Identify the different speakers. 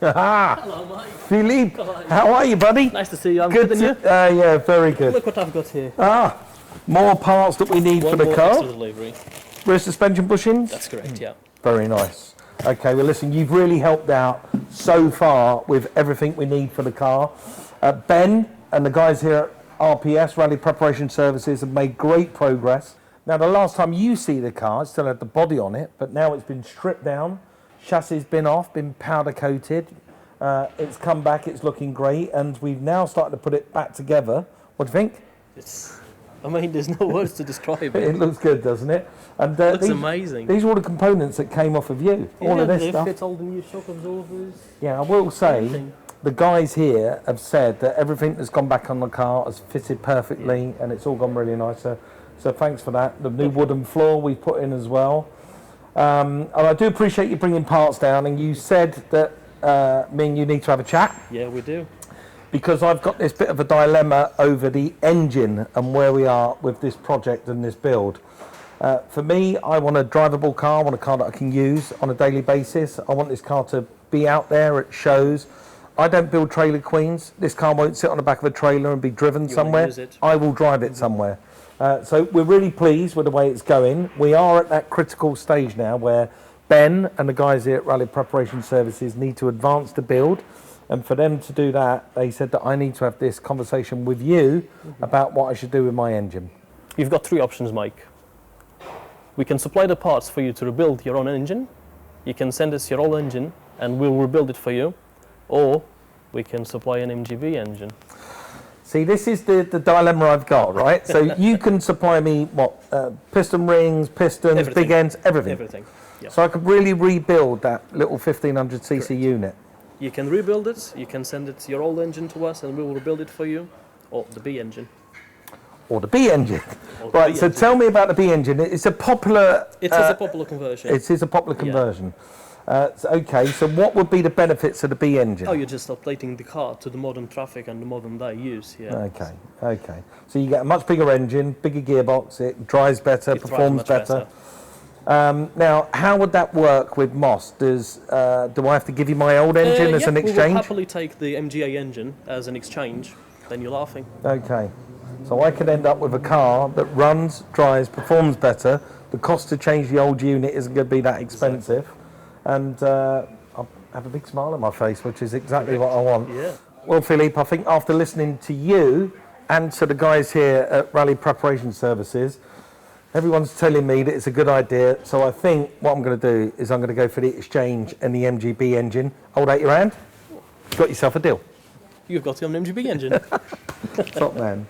Speaker 1: Hello, Mike.
Speaker 2: Filipe, how are you, buddy?
Speaker 1: Nice to see you. I'm good, and you?
Speaker 2: Yeah, very good.
Speaker 1: Look what I've got here.
Speaker 2: More parts that we need for the car.
Speaker 1: Extra delivery.
Speaker 2: Rear suspension bushings?
Speaker 1: That's correct, yeah.
Speaker 2: Very nice. Okay, well listen, you've really helped out so far with everything we need for the car. Ben and the guys here at RPS, Rally Preparation Services, have made great progress. Now the last time you see the car, it still had the body on it, but now it's been stripped down, chassis been off, been powder coated. It's come back, it's looking great, and we've now started to put it back together. What do you think?
Speaker 1: I mean, there's no words to describe it.
Speaker 2: It looks good, doesn't it? And
Speaker 1: it looks amazing.
Speaker 2: These are all the components that came off of you.
Speaker 1: Yeah,
Speaker 2: all of this stuff.
Speaker 1: Fit all the new shock absorbers.
Speaker 2: Yeah, I will say,
Speaker 1: everything.
Speaker 2: The guys here have said that everything that's gone back on the car has fitted perfectly, and it's all gone really nice. So thanks for that. The new wooden floor we put in as well. And I do appreciate you bringing parts down, and you said that me and you need to have a chat.
Speaker 1: Yeah, we do.
Speaker 2: Because I've got this bit of a dilemma over the engine and where we are with this project and this build. For me, I want a drivable car. I want a car that I can use on a daily basis. I want this car to be out there at shows. I don't build trailer queens. This car won't sit on the back of a trailer and be driven somewhere. I will drive it somewhere. So we're really pleased with the way it's going. We are at that critical stage now where Ben and the guys here at Rally Preparation Services need to advance the build. And for them to do that, they said that I need to have this conversation with you about what I should do with my engine.
Speaker 1: You've got three options, Mike. We can supply the parts for you to rebuild your own engine. You can send us your old engine and we'll rebuild it for you. Or we can supply an MGB engine.
Speaker 2: See, this is the dilemma I've got, right? So you can supply me, what, piston rings, pistons,
Speaker 1: everything.
Speaker 2: Big ends, everything?
Speaker 1: Everything, yeah.
Speaker 2: So I could really rebuild that little 1500cc unit.
Speaker 1: You can rebuild it, you can send it your old engine to us and we will rebuild it for you, or the B engine.
Speaker 2: Or the B engine.
Speaker 1: Right,
Speaker 2: so tell me about the B engine. It's a popular...
Speaker 1: It is a popular conversion.
Speaker 2: It is a popular conversion. Okay, so what would be the benefits of the B engine?
Speaker 1: Oh, you're just updating the car to the modern traffic and the modern day use, yeah.
Speaker 2: Okay. So you get a much bigger engine, bigger gearbox, it drives better, performs better. Now, how would that work with Moss? Do I have to give you my old engine as an exchange?
Speaker 1: We will happily take the MGA engine as an exchange. Then you're laughing.
Speaker 2: Okay. So I could end up with a car that runs, drives, performs better. The cost to change the old unit isn't going to be that expensive. Exactly. And I'll have a big smile on my face, which is exactly what I want.
Speaker 1: Yeah.
Speaker 2: Well, Filipe, I think after listening to you and to the guys here at Rally Preparation Services, everyone's telling me that it's a good idea, so I think what I'm going to do is I'm going to go for the exchange and the MGB engine. Hold out your hand. Got yourself a deal.
Speaker 1: You've got an MGB engine.
Speaker 2: Top man.